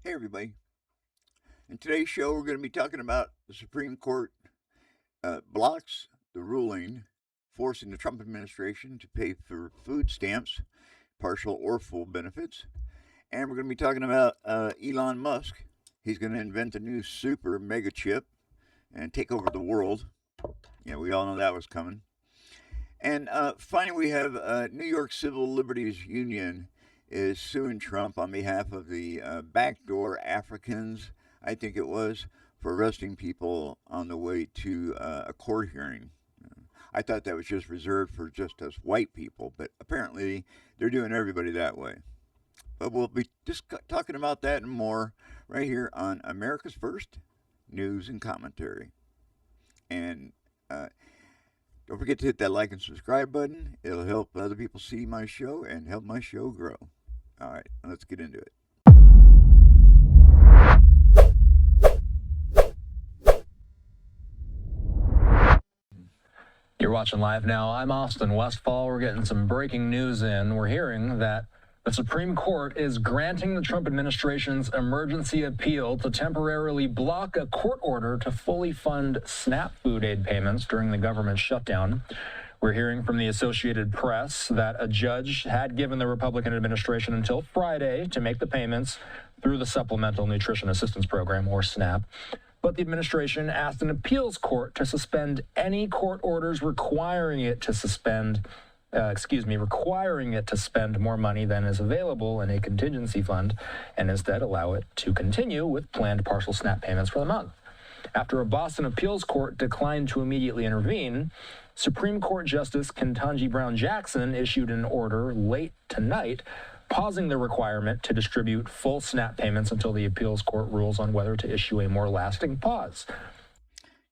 Hey, everybody. In today's show, we're going to be talking about the Supreme Court blocks the ruling forcing the Trump administration to pay for food stamps, partial or full benefits. And we're going to be talking about Elon Musk. He's going to invent a new super mega chip and take over the world. Yeah, we all know that was coming. And finally, we have New York Civil Liberties Union is suing Trump on behalf of the backdoor Africans, I think it was, for arresting people on the way to a court hearing. I thought that was just reserved for just us white people, but apparently they're doing everybody that way. But we'll be just talking about that and more right here on America's First News and Commentary. And don't forget to hit that like and subscribe button. It'll help other people see my show and help my show grow. All right, let's get into it. You're watching live now. I'm Austin Westfall. We're getting some breaking news in. We're hearing that the Supreme Court is granting the Trump administration's emergency appeal to temporarily block a court order to fully fund SNAP food aid payments during the government shutdown. We're hearing from the Associated Press that a judge had given the Republican administration until Friday to make the payments through the Supplemental Nutrition Assistance Program, or SNAP. But the administration asked an appeals court to suspend any court orders requiring it to spend more money than is available in a contingency fund, and instead allow it to continue with planned partial SNAP payments for the month. After a Boston appeals court declined to immediately intervene, Supreme Court Justice Ketanji Brown Jackson issued an order late tonight pausing the requirement to distribute full SNAP payments until the appeals court rules on whether to issue a more lasting pause.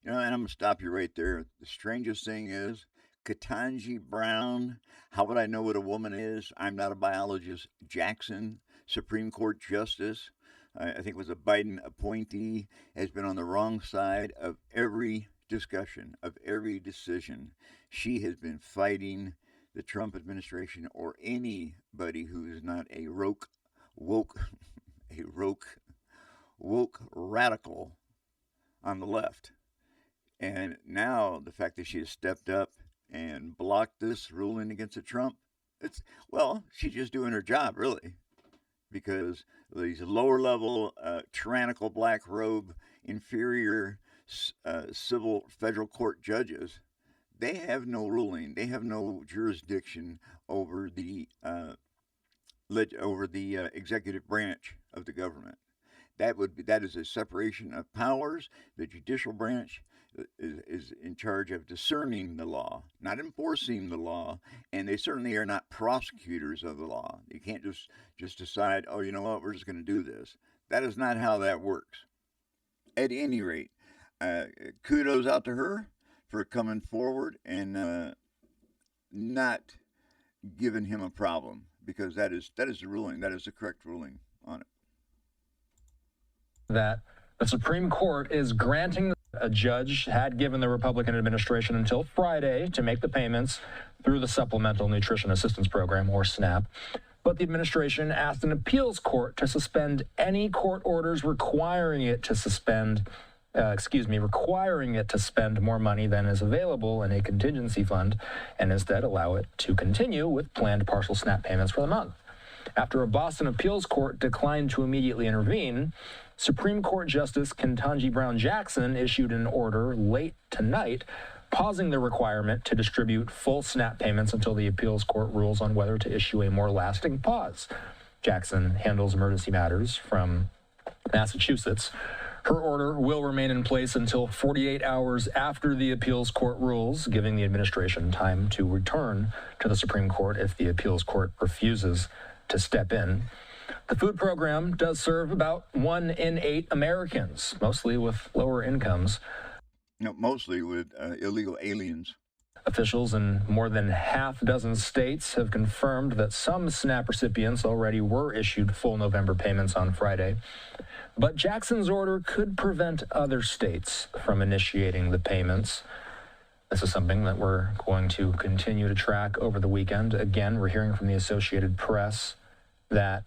You know, and I'm going to stop you right there. The strangest thing is, Ketanji Brown, how would I know what a woman is? I'm not a biologist. Jackson, Supreme Court Justice, I think was a Biden appointee, has been on the wrong side of every discussion, of every decision. She has been fighting the Trump administration or anybody who is not a woke radical on the left. And now the fact that she has stepped up and blocked this ruling against the Trump, she's just doing her job, really, because these lower level, tyrannical black robe, inferior civil federal court judges, they have no ruling. They have no jurisdiction over the executive branch of the government. That is a separation of powers. The judicial branch is in charge of discerning the law, not enforcing the law, and they certainly are not prosecutors of the law. You can't just decide, oh, you know what, we're just going to do this. That is not how that works. At any rate, kudos out to her for coming forward and not giving him a problem, because that is the ruling. That is the correct ruling on it. That the Supreme Court is granting. A judge had given the Republican administration until Friday to make the payments through the Supplemental Nutrition Assistance Program, or SNAP. But the administration asked an appeals court to suspend any court orders requiring it to spend more money than is available in a contingency fund, and instead allow it to continue with planned partial SNAP payments for the month. After a Boston appeals court declined to immediately intervene, Supreme Court Justice Ketanji Brown Jackson issued an order late tonight pausing the requirement to distribute full SNAP payments until the appeals court rules on whether to issue a more lasting pause. Jackson handles emergency matters from Massachusetts. Her order will remain in place until 48 hours after the appeals court rules, giving the administration time to return to the Supreme Court if the appeals court refuses to step in. The food program does serve about 1 in 8 Americans, mostly with lower incomes. Mostly with illegal aliens. Officials in more than half a dozen states have confirmed that some SNAP recipients already were issued full November payments on Friday. But Jackson's order could prevent other states from initiating the payments. This is something that we're going to continue to track over the weekend. Again, we're hearing from the Associated Press that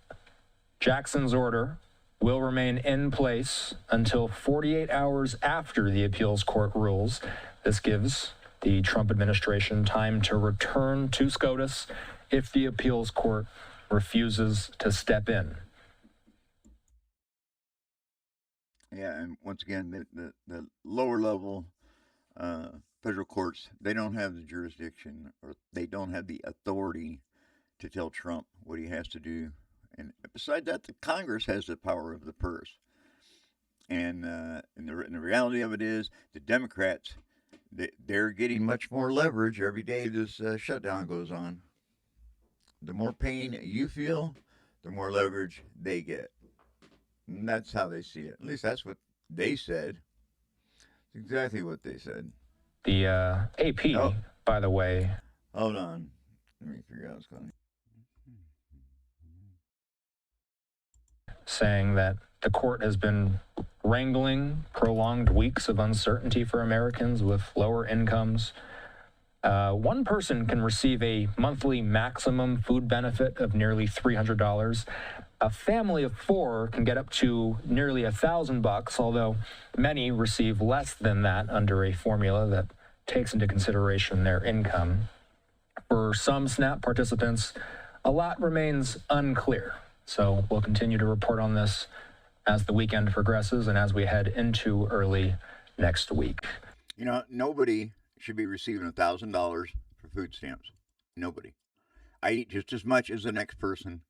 Jackson's order will remain in place until 48 hours after the appeals court rules. This gives the Trump administration time to return to SCOTUS if the appeals court refuses to step in. Yeah, and once again, the lower level federal courts, they don't have the jurisdiction, or they don't have the authority to tell Trump what he has to do. And besides that, the Congress has the power of the purse. And the reality of it is, the Democrats, they're getting much more leverage every day this shutdown goes on. The more pain you feel, the more leverage they get. And that's how they see it. At least that's what they said. It's exactly what they said. The AP, by the way. Hold on. Let me figure out what's going on. Saying that the court has been wrangling prolonged weeks of uncertainty for Americans with lower incomes. One person can receive a monthly maximum food benefit of nearly $300. A family of 4 can get up to nearly $1,000, although many receive less than that under a formula that takes into consideration their income. For some SNAP participants, a lot remains unclear. So we'll continue to report on this as the weekend progresses and as we head into early next week. You know, nobody should be receiving $1,000 for food stamps. Nobody. I eat just as much as the next person,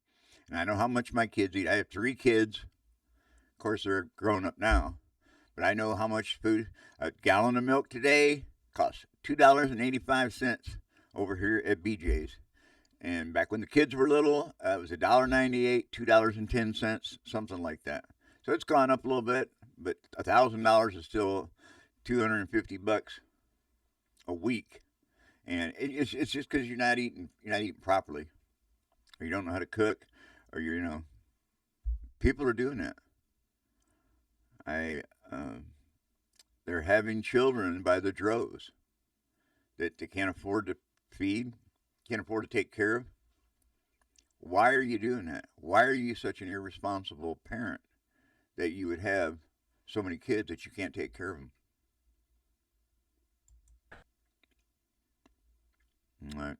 and I know how much my kids eat. I have 3 kids. Of course, they're grown up now, but I know how much food. A gallon of milk today costs $2.85 over here at BJ's. And back when the kids were little, it was $1.98, $2.10, something like that. So it's gone up a little bit, but $1,000 is still $250 a week, and it's just because you're not eating properly, or you don't know how to cook, or people are doing that. They're having children by the droves that they can't afford to feed, can't afford to take care of. Why are you doing that? Why are you such an irresponsible parent that you would have so many kids that you can't take care of them? All right.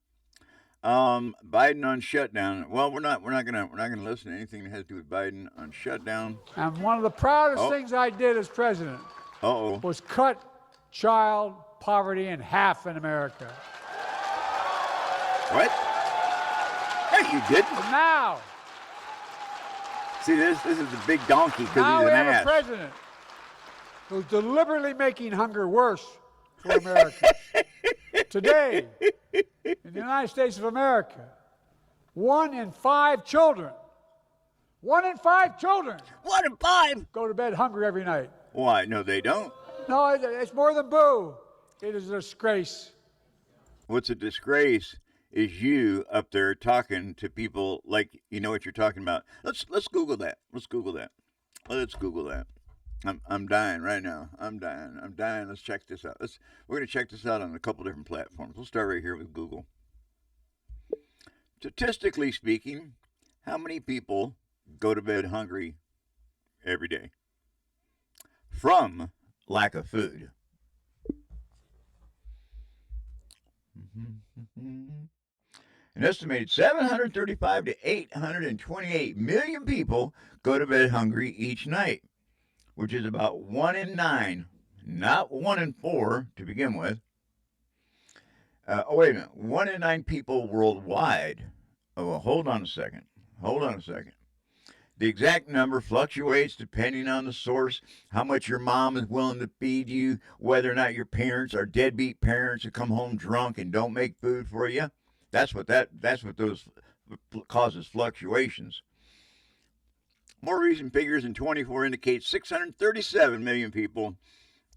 Biden on shutdown. Well, we're not gonna listen to anything that has to do with Biden on shutdown. And one of the proudest things I did as president was cut child poverty in half in America. What? Hey, you didn't. But now, see, this is the big donkey because now he's we an have ass. a president who's deliberately making hunger worse for Americans. Today, in the United States of America, 1 in 5 children, 1 in 5 children 1 in 5 go to bed hungry every night. Why? No, they don't. No, it's more than boo. It is a disgrace. What's a disgrace is you up there talking to people like you know what you're talking about. Let's Google that. Let's Google that. I'm dying right now. I'm dying. Let's check this out. We're going to check this out on a couple different platforms. We'll start right here with Google. Statistically speaking, how many people go to bed hungry every day from lack of food? An estimated 735 to 828 million people go to bed hungry each night, which is about 1 in 9, not 1 in 4 to begin with. Wait a minute. 1 in 9 people worldwide. Oh, well, hold on a second. The exact number fluctuates depending on the source, how much your mom is willing to feed you, whether or not your parents are deadbeat parents who come home drunk and don't make food for you. That's what those causes fluctuations. More recent figures in 24 indicate 637 million people.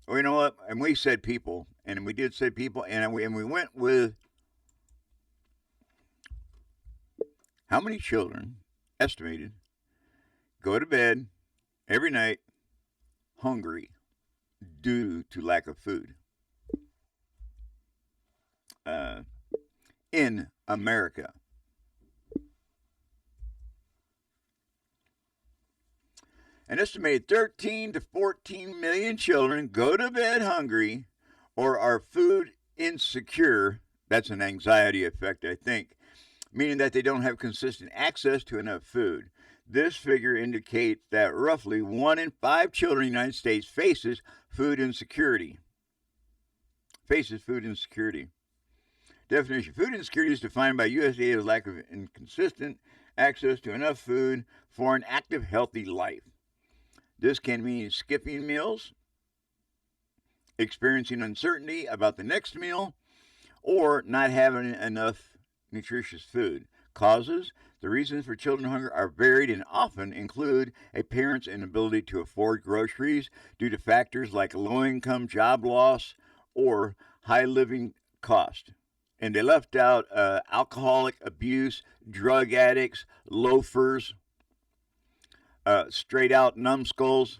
Well, you know what? And we said people, and we did say people, and we went with how many children estimated go to bed every night hungry due to lack of food in America. An estimated 13 to 14 million children go to bed hungry or are food insecure. That's an anxiety effect, I think, meaning that they don't have consistent access to enough food. This figure indicates that roughly 1 in 5 children in the United States faces food insecurity. Definition: food insecurity is defined by USDA as lack of inconsistent access to enough food for an active, healthy life. This can mean skipping meals, experiencing uncertainty about the next meal, or not having enough nutritious food. Causes: the reasons for children's hunger are varied and often include a parent's inability to afford groceries due to factors like low income, job loss, or high living cost. And they left out alcoholic abuse, drug addicts, loafers, straight out numbskulls,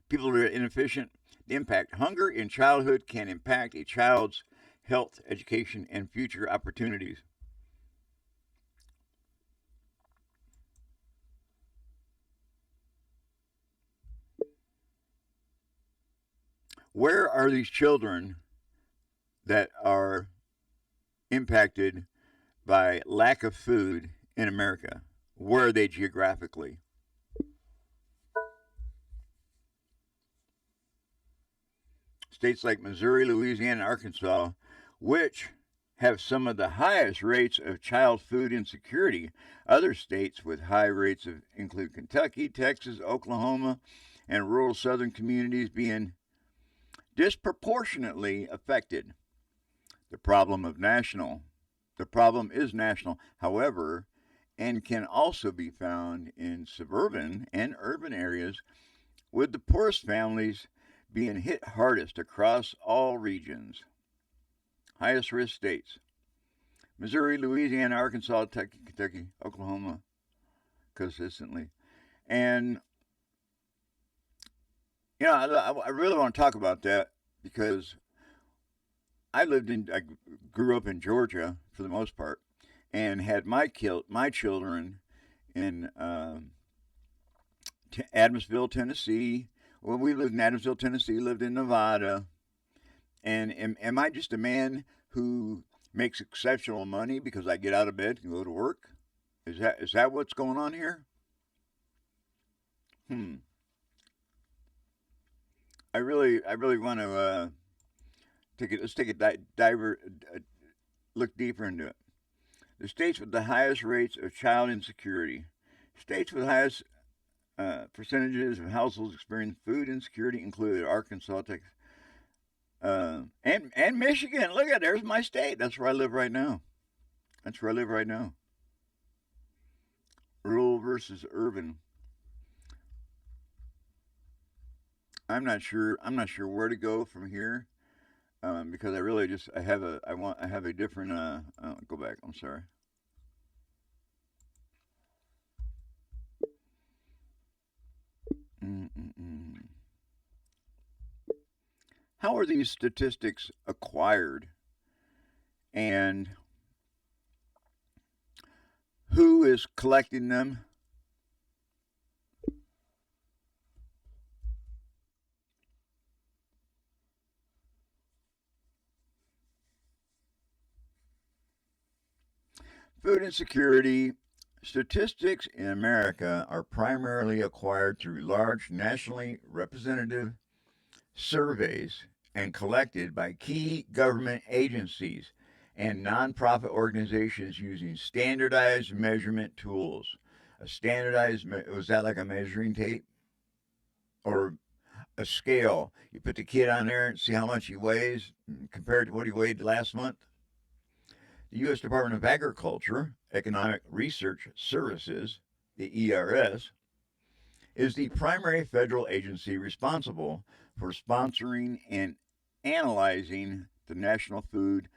people who are inefficient. The impact: hunger in childhood can impact a child's health, education, and future opportunities. Where are these children that are impacted by lack of food in America? Where are they geographically? States like Missouri, Louisiana, and Arkansas, which have some of the highest rates of child food insecurity. Other states with high rates include Kentucky, Texas, Oklahoma, and rural southern communities being disproportionately affected. The problem is national, however, and can also be found in suburban and urban areas, with the poorest families being hit hardest across all regions. Highest risk states: Missouri, Louisiana, Arkansas, Kentucky, Oklahoma, consistently. And I really want to talk about that because I grew up in Georgia for the most part, and had my children in Adamsville, Tennessee. Well, we lived in Adamsville, Tennessee, lived in Nevada. And am I just a man who makes exceptional money because I get out of bed and go to work? Is that what's going on here? I really want to look deeper into it. The states with the highest rates of child insecurity. States with the highest percentages of households experiencing food insecurity included Arkansas, Texas, and Michigan. Look at, there's my state. That's where I live right now. Rural versus urban. I'm not sure where to go from here, because I have a different. Go back. I'm sorry. How are these statistics acquired, and who is collecting them? Food insecurity statistics in America are primarily acquired through large nationally representative surveys and collected by key government agencies and nonprofit organizations using standardized measurement tools. Was that like a measuring tape or a scale? You put the kid on there and see how much he weighs compared to what he weighed last month. The U.S. Department of Agriculture, Economic Research Services, the ERS, is the primary federal agency responsible for sponsoring and analyzing the National Food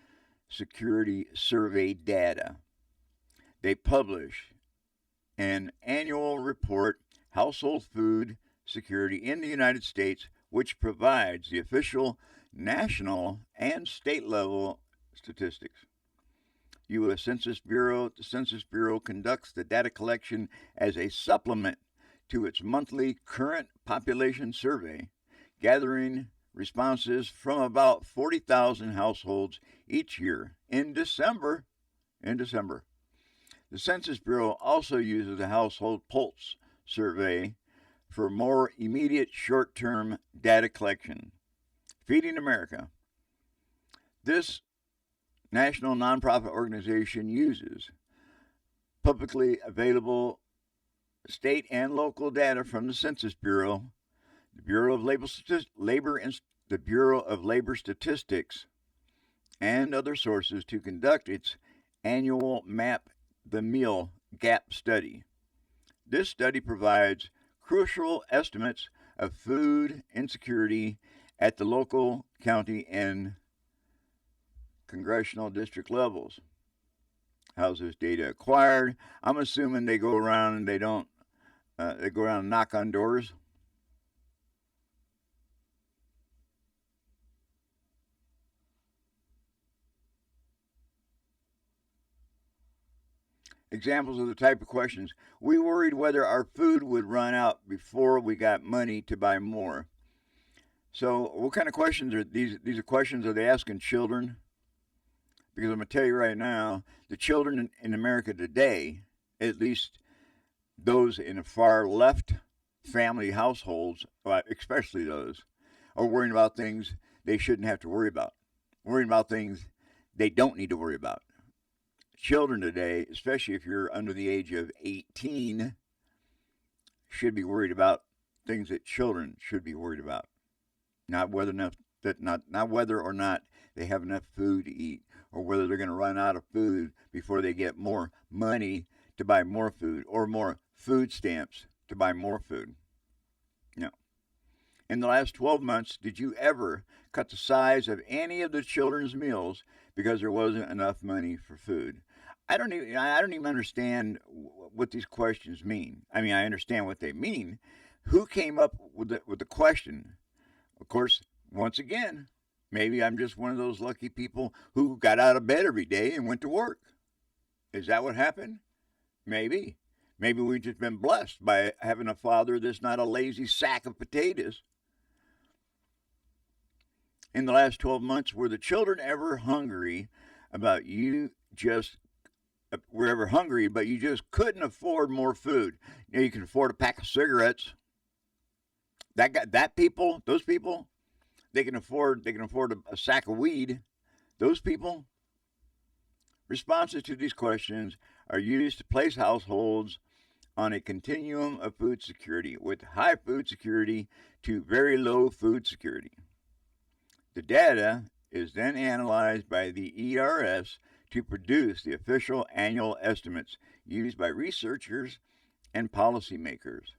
Security Survey data. They publish an annual report, Household Food Security in the United States, which provides the official national and state level statistics. U.S. Census Bureau. The Census Bureau conducts the data collection as a supplement to its monthly current population survey, gathering responses from about 40,000 households each year. In December, the Census Bureau also uses the Household Pulse Survey for more immediate short-term data collection. Feeding America. This national nonprofit organization uses publicly available state and local data from the Census Bureau, the Bureau of Labor Statistics, and other sources to conduct its annual Map the Meal Gap study. This study provides crucial estimates of food insecurity at the local, county, and congressional district levels. How's this data acquired? I'm assuming they go around and they go around and knock on doors. Examples of the type of questions. We worried whether our food would run out before we got money to buy more. So what kind of questions are these? These are questions, are they asking children? Because I'm going to tell you right now, the children in America today, at least those in the far left family households, especially those, are worrying about things they shouldn't have to worry about. Worrying about things they don't need to worry about. Children today, especially if you're under the age of 18, should be worried about things that children should be worried about. Not whether or not they have enough food to eat, or whether they're going to run out of food before they get more money to buy more food, or more food stamps to buy more food. No. In the last 12 months, did you ever cut the size of any of the children's meals because there wasn't enough money for food? I don't even understand what these questions mean. I mean, I understand what they mean. Who came up with the question? Of course, once again, maybe I'm just one of those lucky people who got out of bed every day and went to work. Is that what happened? Maybe. Maybe we've just been blessed by having a father that's not a lazy sack of potatoes. In the last 12 months, were the children ever hungry but you just couldn't afford more food? You know, you can afford a pack of cigarettes. Those people, they can afford a sack of weed. Those people. Responses to these questions are used to place households on a continuum of food security, with high food security to very low food security. The data is then analyzed by the ERS to produce the official annual estimates used by researchers and policymakers.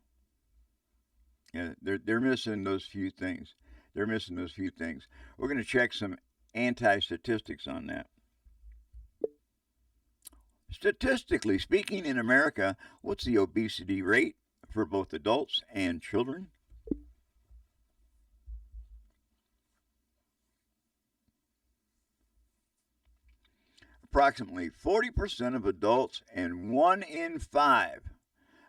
Yeah, they're missing those few things. We're going to check some anti-statistics on that. Statistically speaking, in America, what's the obesity rate for both adults and children? Approximately 40% of adults and 1 in 5,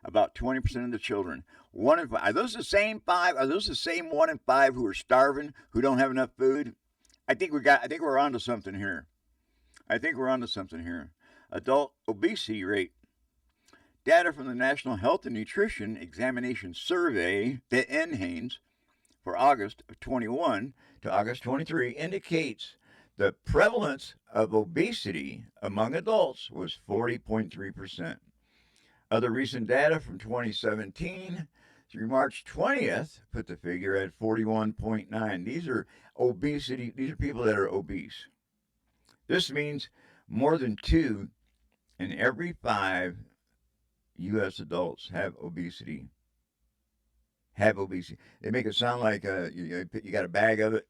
about 20% of the children. 1 in 5. Are those the same 5? Are those the same 1 in 5 who are starving, who don't have enough food? I think we're onto something here. Adult obesity rate. Data from the National Health and Nutrition Examination Survey, the NHANES, for August of 21 to August 23 indicates the prevalence of obesity among adults was 40.3%. Other recent data from 2017 through March 20th put the figure at 41.9. These are people that are obese. This means more than 2 in every 5 U.S. adults have obesity. They make it sound like you got a bag of it.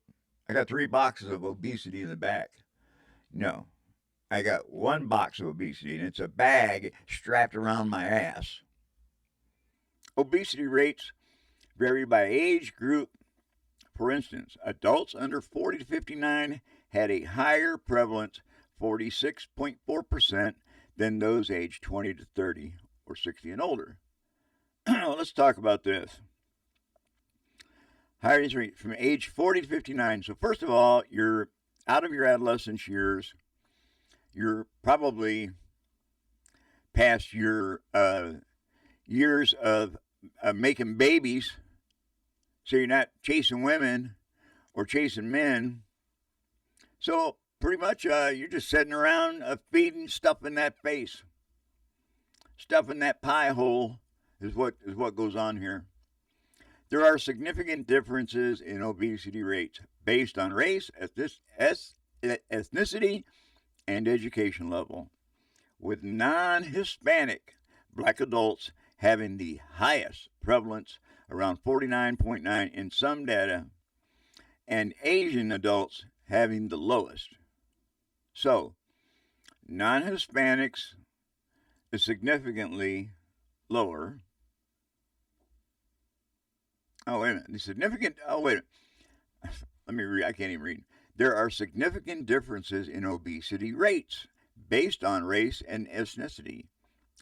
I got 3 boxes of obesity in the back. No, I got 1 box of obesity, and it's a bag strapped around my ass. Obesity rates vary by age group. For instance, adults under 40 to 59 had a higher prevalence, 46.4%, than those aged 20 to 30 or 60 and older. Let's let's talk about this. Higher rate from age 40 to 59. So first of all, you're out of your adolescence years. You're probably past your years of making babies. So you're not chasing women or chasing men. So pretty much you're just sitting around feeding stuff in that face. Stuff in that pie hole is what goes on here. There are significant differences in obesity rates based on race, ethnicity, and education level, with non-Hispanic Black adults having the highest prevalence, around 49.9 in some data, and Asian adults having the lowest. So, non-Hispanics is significantly lower. Oh, wait a minute. Let me read. I can't even read. There are significant differences in obesity rates based on race and ethnicity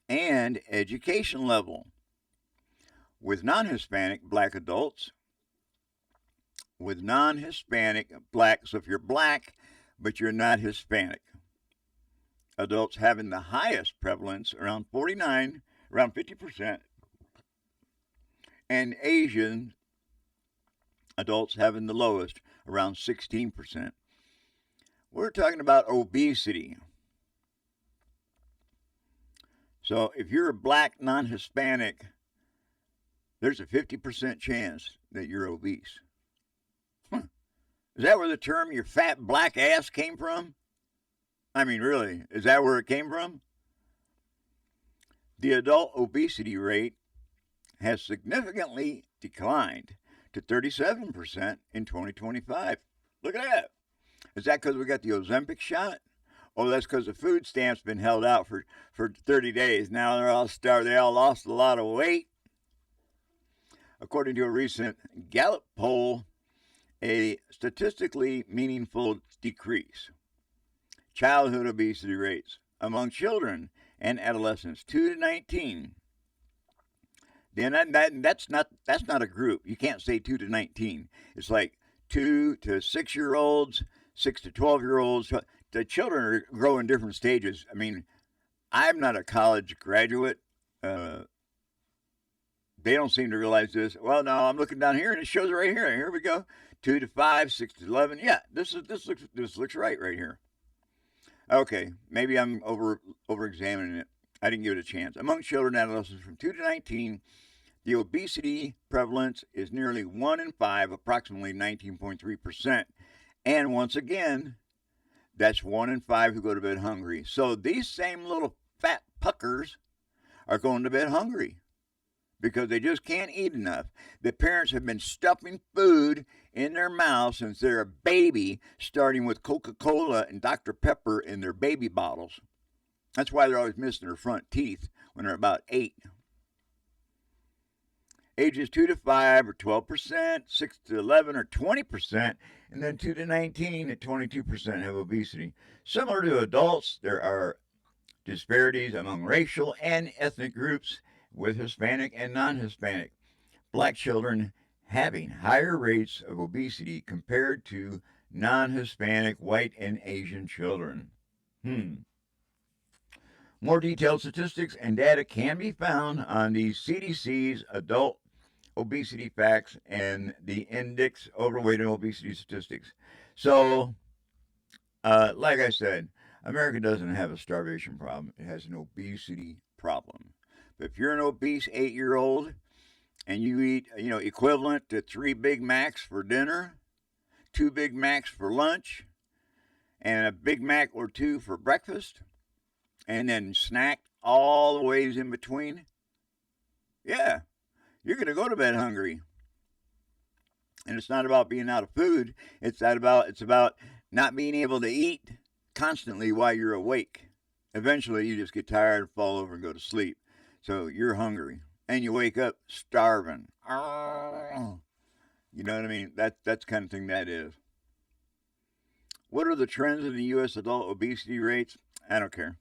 and education level. With non-Hispanic Black adults, so if you're Black but you're not Hispanic, adults having the highest prevalence, around 50%, and Asian adults having the lowest, around 16%. We're talking about obesity. So if you're a Black non-Hispanic, there's a 50% chance that you're obese. Is that where the term "your fat black ass" came from? I mean, really, is that where it came from? The adult obesity rate has significantly declined to 37% in 2025. Look at that. Is that because we got the Ozempic shot? Oh, that's because the food stamp's been held out for 30 days. Now they're all starved. They all lost a lot of weight. According to a recent Gallup poll, a statistically meaningful decrease. Childhood obesity rates among children and adolescents, 2 to 19. Then that's not a group. You can't say 2 to 19. It's like 2 to 6-year-olds, 6 to 12-year-olds. The children grow in different stages. I mean, I'm not a college graduate. They don't seem to realize this. Well, no, I'm looking down here and it shows it right here. Here we go. 2 to 5, 6 to 11. Yeah, this looks right here. Okay, maybe I'm over examining it. I didn't give it a chance. Among children and adolescents from 2 to 19, the obesity prevalence is nearly 1 in 5, approximately 19.3%. And once again, that's 1 in 5 who go to bed hungry. So these same little fat puckers are going to bed hungry because they just can't eat enough. The parents have been stuffing food in their mouth since they're a baby, starting with Coca-Cola and Dr. Pepper in their baby bottles. That's why they're always missing their front teeth when they're about 8. Ages 2 to 5 are 12%, 6 to 11 are 20%, and then 2 to 19 at 22% have obesity. Similar to adults, there are disparities among racial and ethnic groups, with Hispanic and non-Hispanic Black children having higher rates of obesity compared to non-Hispanic white and Asian children. More detailed statistics and data can be found on the CDC's Adult Obesity Facts and the Index Overweight and Obesity Statistics. So, like I said, America doesn't have a starvation problem. It has an obesity problem. But if you're an obese 8-year-old and you eat, equivalent to 3 Big Macs for dinner, 2 Big Macs for lunch, and a Big Mac or 2 for breakfast, and then snack all the ways in between, yeah, you're going to go to bed hungry. And it's not about being out of food. It's about not being able to eat constantly while you're awake. Eventually, you just get tired and fall over and go to sleep. So you're hungry, and you wake up starving. You know what I mean? That's the kind of thing that is. What are the trends in the U.S. adult obesity rates? I don't care.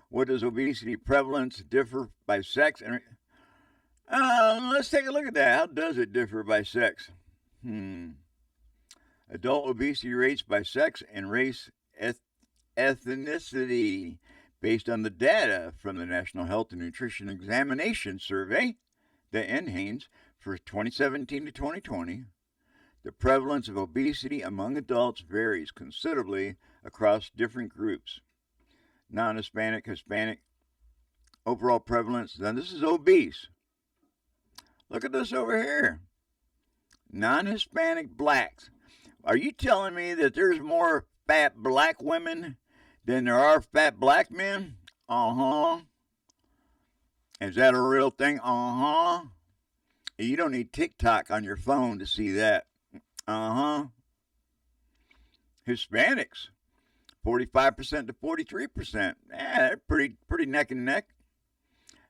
What does obesity prevalence differ by sex? let's take a look at that. How does it differ by sex? Adult obesity rates by sex and race ethnicity based on the data from the National Health and Nutrition Examination Survey, the NHANES, for 2017 to 2020. The prevalence of obesity among adults varies considerably across different groups. Non-Hispanic, Hispanic, overall prevalence. Now this is obese. Look at this over here. Non-Hispanic blacks. Are you telling me that there's more fat black women than there are fat black men? Uh-huh. Is that a real thing? Uh-huh. You don't need TikTok on your phone to see that. Uh-huh. Hispanics, 45% to 43%. They're pretty neck and neck.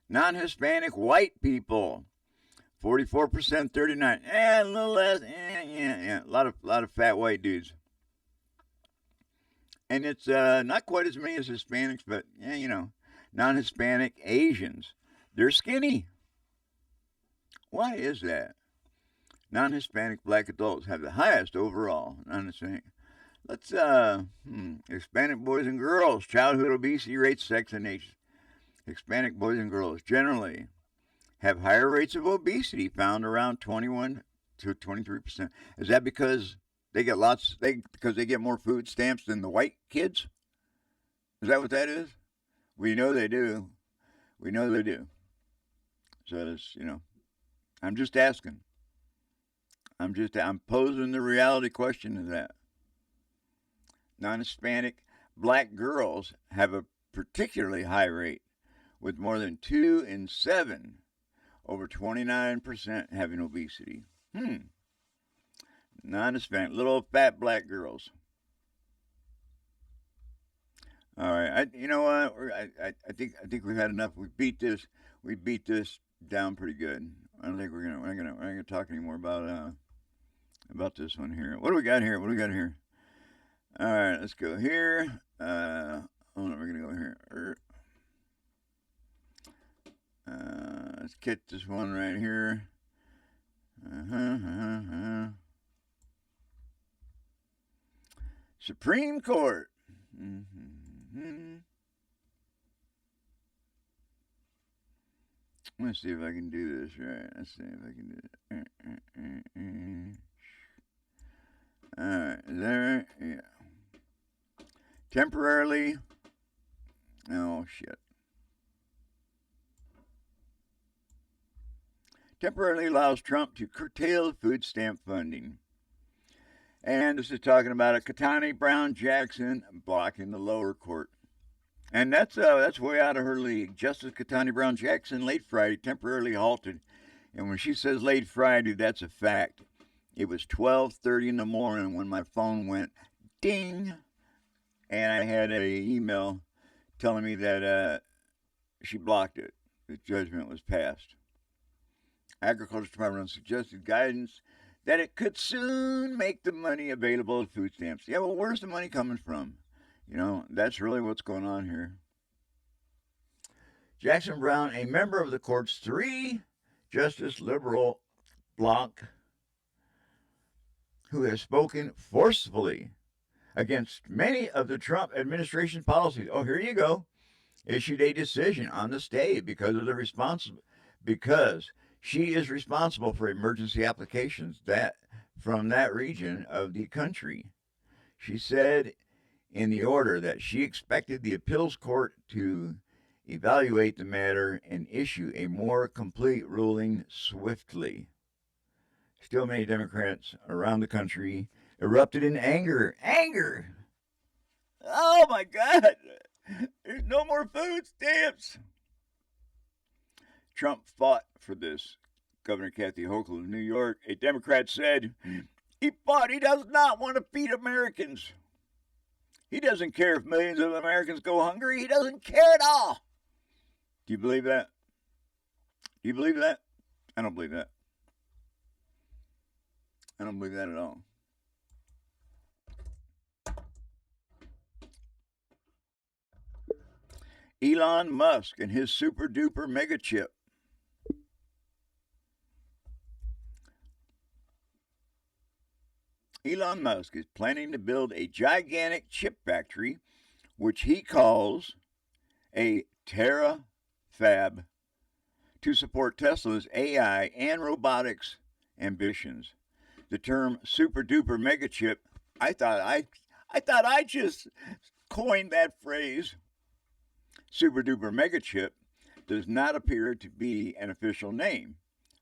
Non-Hispanic white people, 44%, 39%. A little less. A lot of fat white dudes. And it's not quite as many as Hispanics, but non-Hispanic Asians, they're skinny. Why is that? Non-Hispanic black adults have the highest overall non-Hispanic. Let's Hispanic boys and girls, childhood obesity rates, sex, and age. Hispanic boys and girls generally have higher rates of obesity, found around 21 to 23%. Is that because they get because they get more food stamps than the white kids? Is that what that is? We know they do. We know they do. So it's, I'm just asking. I'm posing the reality question to that. Non-Hispanic black girls have a particularly high rate, with more than 2 in 7, over 29% having obesity. Non-Hispanic, little fat black girls. All right, you know what? I think we've had enough. We beat this down pretty good. I don't think we're gonna talk anymore about this one here. What do we got here? All right, let's go here. Hold on, we're gonna go here. Let's get this one right here. Supreme Court. Let's see if I can do this right. Let's see if I can do it. All right, there, yeah. Temporarily. Oh shit. Temporarily allows Trump to curtail food stamp funding. And this is talking about a Ketanji Brown Jackson blocking the lower court. And that's way out of her league. Justice Ketanji Brown Jackson late Friday temporarily halted. And when she says late Friday, that's a fact. It was 12:30 in the morning when my phone went ding. And I had an email telling me that she blocked it. The judgment was passed. Agriculture Department suggested guidance that it could soon make the money available to food stamps. Yeah, well, where's the money coming from? That's really what's going on here. Jackson Brown, a member of the court's 3-justice liberal bloc, who has spoken forcefully against many of the Trump administration policies. Oh, here you go. Issued a decision on the stay because she is responsible for emergency applications from that region of the country. She said in the order that she expected the appeals court to evaluate the matter and issue a more complete ruling swiftly. Still, many Democrats around the country erupted in anger. Anger! Oh my God! There's no more food stamps! Trump fought for this. Governor Kathy Hochul of New York, a Democrat, said he does not want to feed Americans. He doesn't care if millions of Americans go hungry. He doesn't care at all. Do you believe that? Do you believe that? I don't believe that. I don't believe that at all. Elon Musk and his super duper mega chip. Elon Musk is planning to build a gigantic chip factory, which he calls a terafab, to support Tesla's AI and robotics ambitions. The term super duper mega chip, I thought I just coined that phrase. Super duper mega chip does not appear to be an official name,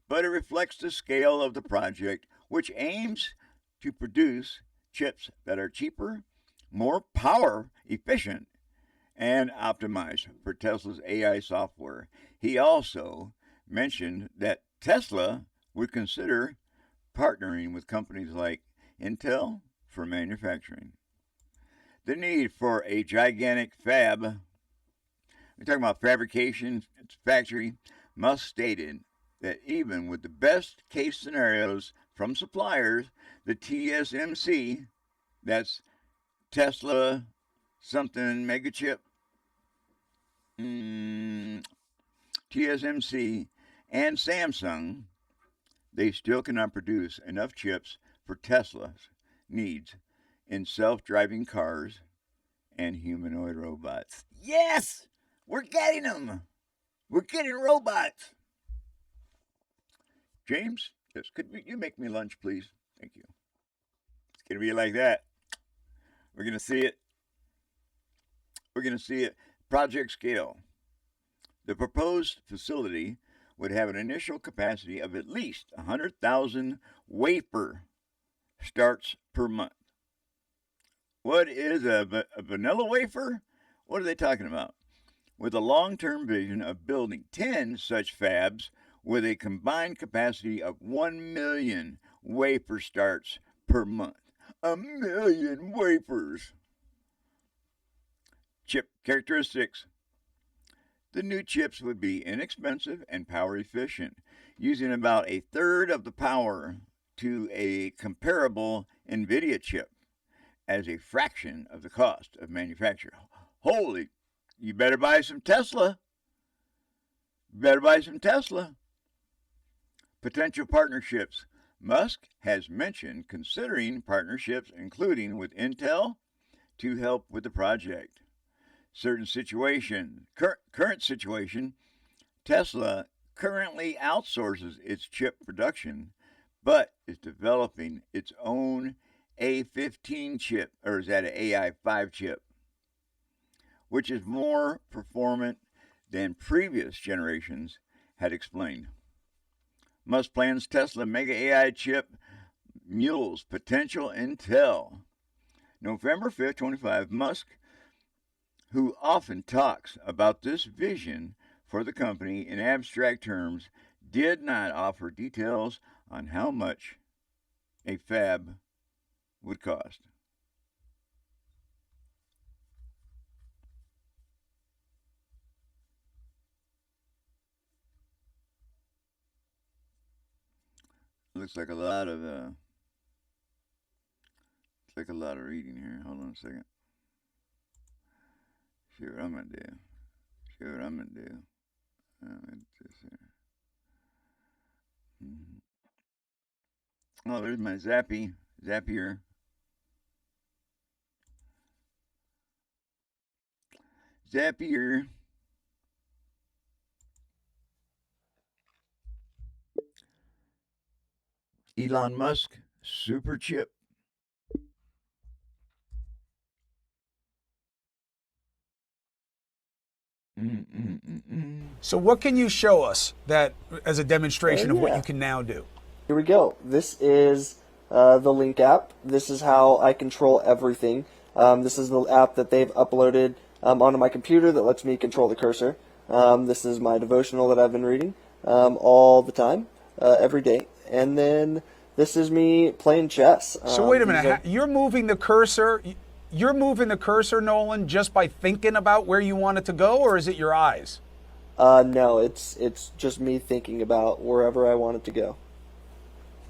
but it reflects the scale of the project, which aims to produce chips that are cheaper, more power efficient, and optimized for Tesla's AI software. He also mentioned that Tesla would consider partnering with companies like Intel for manufacturing. The need for a gigantic fab, we're talking about fabrication factory, Musk stated that even with the best case scenarios from suppliers, the TSMC, that's Tesla something mega chip, TSMC, and Samsung, they still cannot produce enough chips for Tesla's needs in self-driving cars and humanoid robots. Yes! We're getting them! We're getting robots! James, yes, could you make me lunch, please? Thank you. It's going to be like that. We're going to see it. We're going to see it. Project scale. The proposed facility would have an initial capacity of at least 100,000 wafer starts per month. What is a vanilla wafer? What are they talking about? With a long-term vision of building 10 such fabs with a combined capacity of 1 million wafer starts per month. 1 million wafers. Chip characteristics. The new chips would be inexpensive and power efficient, using about a third of the power to a comparable NVIDIA chip as a fraction of the cost of manufacture. Holy, you better buy some Tesla. Potential partnerships. Musk has mentioned considering partnerships, including with Intel, to help with the project. Current situation, Tesla currently outsources its chip production, but is developing its own A15 chip, or is that an AI5 chip, which is more performant than previous generations had explained. Musk plans Tesla Mega AI chip mules potential Intel. November 5th, 25, Musk, who often talks about this vision for the company in abstract terms, did not offer details on how much a fab would cost. Looks like a lot of reading here. Hold on a second. See what I'm gonna do. Just here. Oh, there's my Zapier. Elon Musk super chip. So what can you show us that as a demonstration of what you can now do? Here we go. This is the Link app. This is how I control everything. This is the app that they've uploaded onto my computer that lets me control the cursor. This is my devotional that I've been reading all the time, every day. And then this is me playing chess. So wait a minute. You're moving the cursor. You're moving the cursor, Nolan, just by thinking about where you want it to go, or is it your eyes? No, it's just me thinking about wherever I want it to go.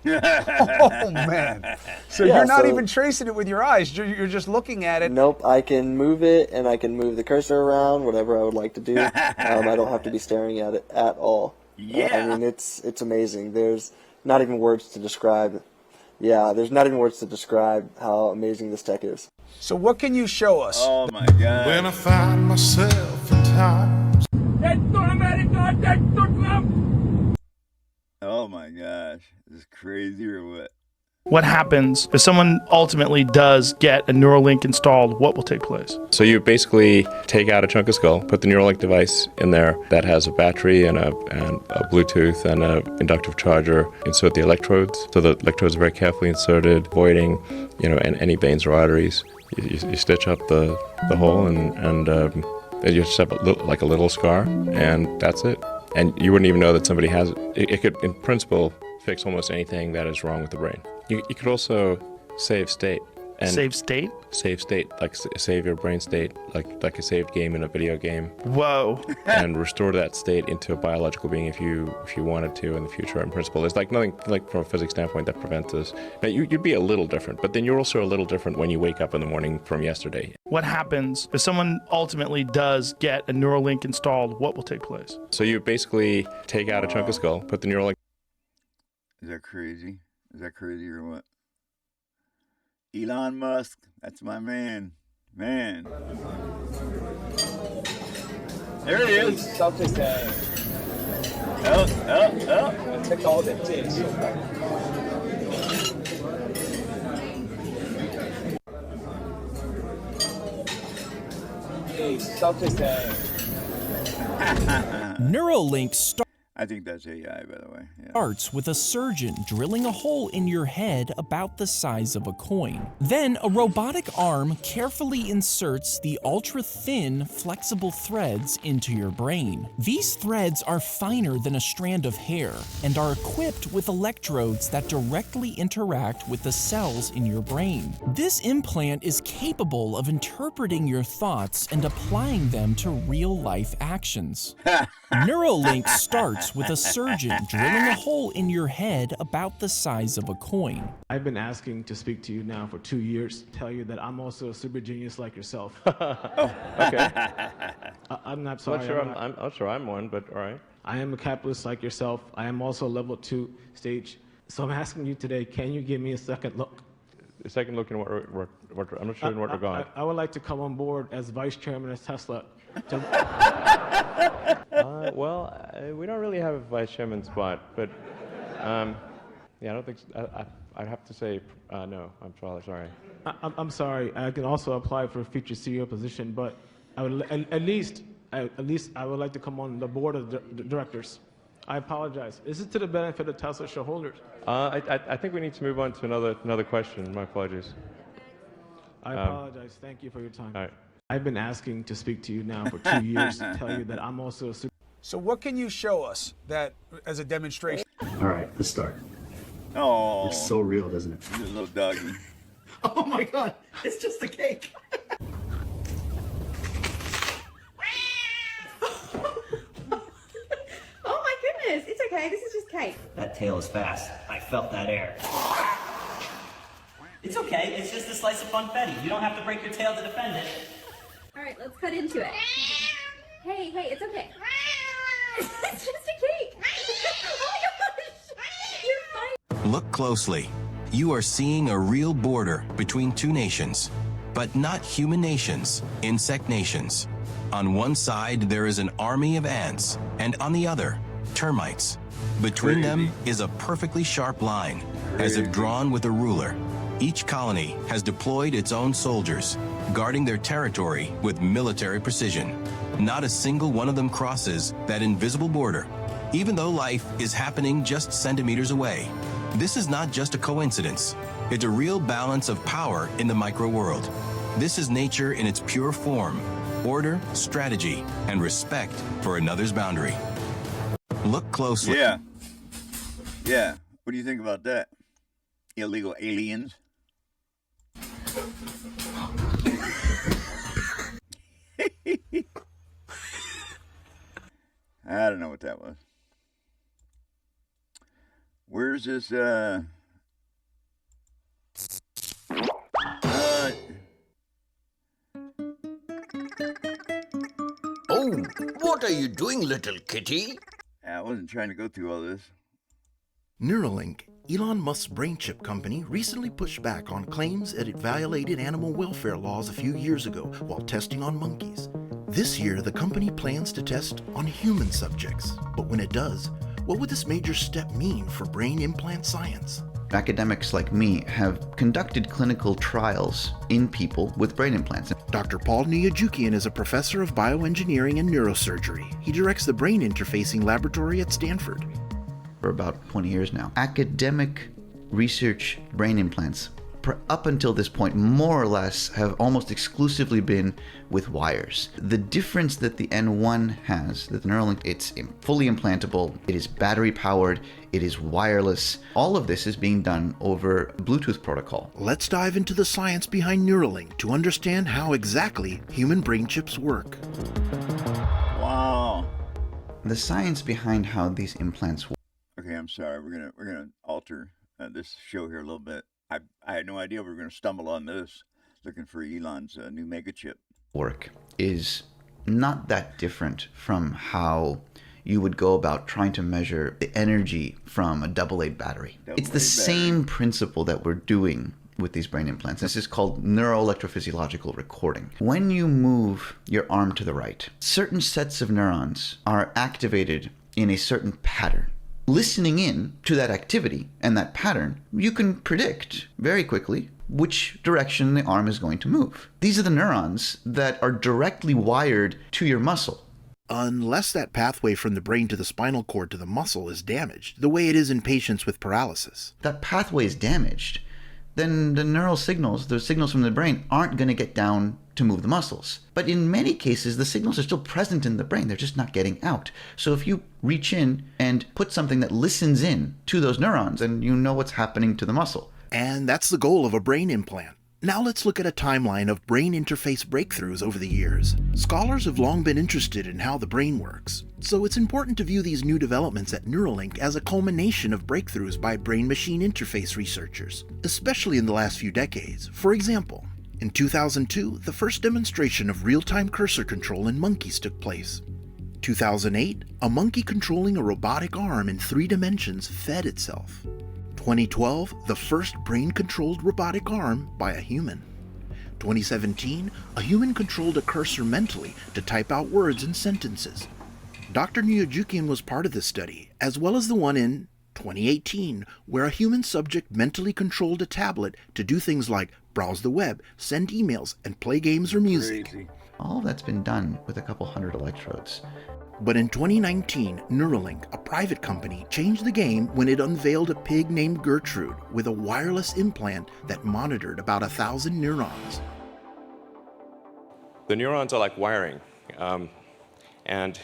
Oh, man. So Yeah, you're not so- even tracing it with your eyes. You're just looking at it. Nope, I can move it, and I can move the cursor around, whatever I would like to do. I don't have to be staring at it at all. Yeah. I mean, it's amazing. There's not even words to describe Yeah, there's not even words to describe how amazing this tech is. So what can you show us? Oh my God. When I find myself in times. Oh my gosh. This is crazy or what? What happens if someone ultimately does get a Neuralink installed? What will take place? So you basically take out a chunk of skull, put the Neuralink device in there that has a battery and a Bluetooth and an inductive charger. Insert the electrodes. So the electrodes are very carefully inserted, avoiding, and any veins or arteries. You stitch up the hole and you just have like a little scar, and that's it. And you wouldn't even know that somebody has it. It could, in principle, fix almost anything that is wrong with the brain. You could also save state. And Save state? Save state, like save your brain state, like a saved game in a video game. Whoa. And restore that state into a biological being if you wanted to in the future. In principle, there's like nothing, like from a physics standpoint, that prevents this. Now, you'd be a little different, but then you're also a little different when you wake up in the morning from yesterday. What happens if someone ultimately does get a Neuralink installed? What will take place? So you basically take out a chunk of skull, put the Neuralink. Is that crazy? Is that crazy or what? Elon Musk, that's my man. Man. There he is. Neuralink I think that's AI, by the way. Yeah. starts with a surgeon drilling a hole in your head about the size of a coin. Then a robotic arm carefully inserts the ultra-thin, flexible threads into your brain. These threads are finer than a strand of hair and are equipped with electrodes that directly interact with the cells in your brain. This implant is capable of interpreting your thoughts and applying them to real-life actions. Neuralink starts with a surgeon drilling a hole in your head about the size of a coin. I've been asking to speak to you now for 2 years, tell you that I'm also a super genius like yourself. Okay. I'm not sorry. I'm not sure I'm one, but all right. I am a capitalist like yourself. I am also a level 2 stage. So I'm asking you today, can you give me a second look? A second look in what I'm not sure in what regard. I would like to come on board as vice chairman of Tesla. We don't really have a vice chairman spot, but I don't think so. I'd have to say no. I'm sorry. I'm sorry. I can also apply for a future CEO position, but I would at least I would like to come on the board of directors. I apologize. Is it to the benefit of Tesla shareholders? I think we need to move on to another question. My apologies. I apologize. Thank you for your time. All right. I've been asking to speak to you now for 2 years to tell you that I'm also a super. So what can you show us that as a demonstration? All right, let's start. Oh. It's so real, doesn't it? This little doggy. Oh my God, it's just a cake. Oh my goodness, it's okay, this is just cake. That tail is fast. I felt that air. It's okay, it's just a slice of funfetti. You don't have to break your tail to defend it. All right, let's cut into it. Hey, it's okay. It's just a cake. Oh my gosh, you're fine. Look closely. You are seeing a real border between two nations, but not human nations, insect nations. On one side, there is an army of ants, and on the other, termites. Between them is a perfectly sharp line, as if drawn with a ruler. Each colony has deployed its own soldiers, guarding their territory with military precision. Not a single one of them crosses that invisible border, even though life is happening just centimeters away. This is not just a coincidence. It's a real balance of power in the micro world. This is nature in its pure form: order, strategy, and respect for another's boundary. Look closely. Yeah. What do you think about that? Illegal aliens? I don't know what that was. Where's this, Oh, what are you doing, little kitty? I wasn't trying to go through all this. Neuralink Elon Musk's brain chip company recently pushed back on claims that it violated animal welfare laws a few years ago while testing on monkeys. This year, the company plans to test on human subjects. But when it does, what would this major step mean for brain implant science? Academics like me have conducted clinical trials in people with brain implants. Dr. Paul Neuralink is a professor of bioengineering and neurosurgery. He directs the brain interfacing laboratory at Stanford. For about 20 years now. Academic research brain implants, up until this point, more or less, have almost exclusively been with wires. The difference that the N1 has, that the Neuralink, it's fully implantable, it is battery powered, it is wireless. All of this is being done over Bluetooth protocol. Let's dive into the science behind Neuralink to understand how exactly human brain chips work. Wow. The science behind how these implants work. Okay, I'm sorry. We're gonna alter this show here a little bit. I had no idea we were gonna stumble on this, looking for Elon's new mega chip. Work is not that different from how you would go about trying to measure the energy from a AA battery. It's the same principle that we're doing with these brain implants. This is called neuroelectrophysiological recording. When you move your arm to the right, certain sets of neurons are activated in a certain pattern. Listening in to that activity and that pattern, you can predict very quickly which direction the arm is going to move. These are the neurons that are directly wired to your muscle. Unless that pathway from the brain to the spinal cord to the muscle is damaged, the way it is in patients with paralysis. That pathway is damaged, then the neural signals, the signals from the brain, aren't going to get down to move the muscles. But in many cases, the signals are still present in the brain. They're just not getting out. So if you reach in and put something that listens in to those neurons, then you know what's happening to the muscle. And that's the goal of a brain implant. Now let's look at a timeline of brain interface breakthroughs over the years. Scholars have long been interested in how the brain works, so it's important to view these new developments at Neuralink as a culmination of breakthroughs by brain-machine interface researchers, especially in the last few decades. For example, in 2002, the first demonstration of real-time cursor control in monkeys took place. 2008, a monkey controlling a robotic arm in 3 dimensions fed itself. 2012, the first brain-controlled robotic arm by a human. 2017, a human controlled a cursor mentally to type out words and sentences. Dr. Neuralink was part of this study, as well as the one in 2018, where a human subject mentally controlled a tablet to do things like browse the web, send emails, and play games or music. Crazy. All of that's been done with a couple hundred electrodes. But in 2019, Neuralink, a private company, changed the game when it unveiled a pig named Gertrude with a wireless implant that monitored about 1,000 neurons. The neurons are like wiring, and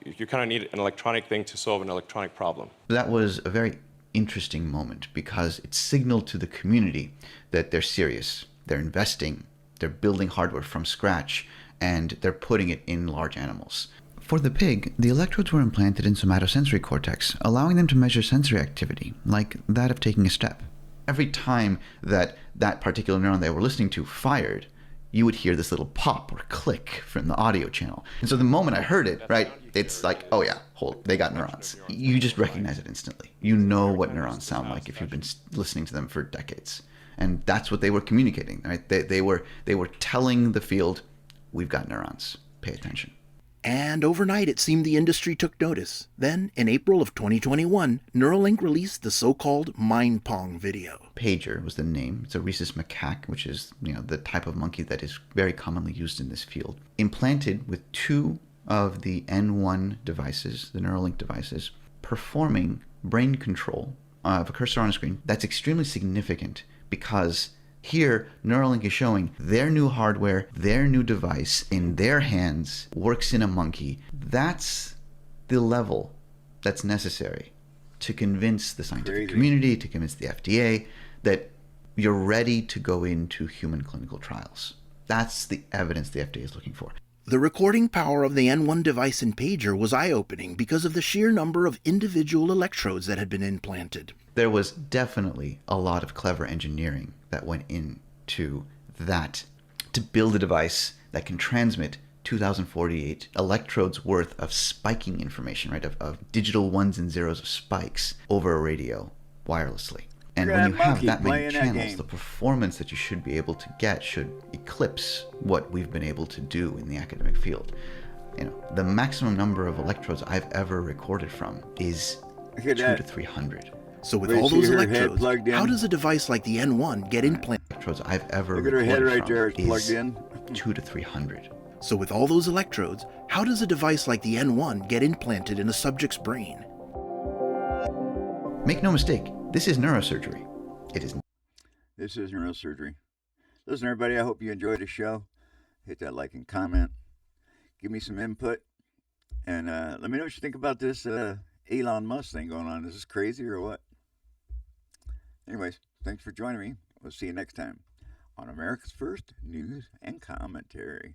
you kind of need an electronic thing to solve an electronic problem. That was a very interesting moment because it signaled to the community that they're serious, they're investing, they're building hardware from scratch, and they're putting it in large animals. For the pig, the electrodes were implanted in somatosensory cortex, allowing them to measure sensory activity, like that of taking a step. Every time that that particular neuron they were listening to fired, you would hear this little pop or click from the audio channel. And so the moment I heard it, right, it's like, oh yeah, they got neurons. You just recognize it instantly. You know what neurons sound like if you've been listening to them for decades. And that's what they were communicating, right? They were telling the field, we've got neurons, pay attention. And overnight, it seemed the industry took notice. Then, in April of 2021, Neuralink released the so-called Mind Pong video. Pager was the name. It's a rhesus macaque, which is, the type of monkey that is very commonly used in this field. Implanted with 2 of the N1 devices, the Neuralink devices, performing brain control of a cursor on a screen. That's extremely significant because here, Neuralink is showing their new hardware, their new device in their hands, works in a monkey. That's the level that's necessary to convince the scientific community, to convince the FDA that you're ready to go into human clinical trials. That's the evidence the FDA is looking for. The recording power of the N1 device in Pager was eye-opening because of the sheer number of individual electrodes that had been implanted. There was definitely a lot of clever engineering that went into that to build a device that can transmit 2048 electrodes worth of spiking information, right, of digital ones and zeros of spikes over a radio wirelessly. And Look at when you that have monkey that many playing that channels, game. the performance that you should be able to get should eclipse what we've been able to do in the academic field. The maximum number of electrodes I've ever recorded from is 2 to 300. So with Wait, all see those her head electrodes, plugged in? how does a device like the N1 get implanted? Electrodes I've ever Look at her head recorded right from there, it's is plugged in. 2 to 300. So with all those electrodes, how does a device like the N1 get implanted in a subject's brain? Make no mistake, this is neurosurgery. It is. This is neurosurgery. Listen, everybody, I hope you enjoyed the show. Hit that like and comment. Give me some input. And let me know what you think about this Elon Musk thing going on. Is this crazy or what? Anyways, thanks for joining me. We'll see you next time on America's First News and Commentary.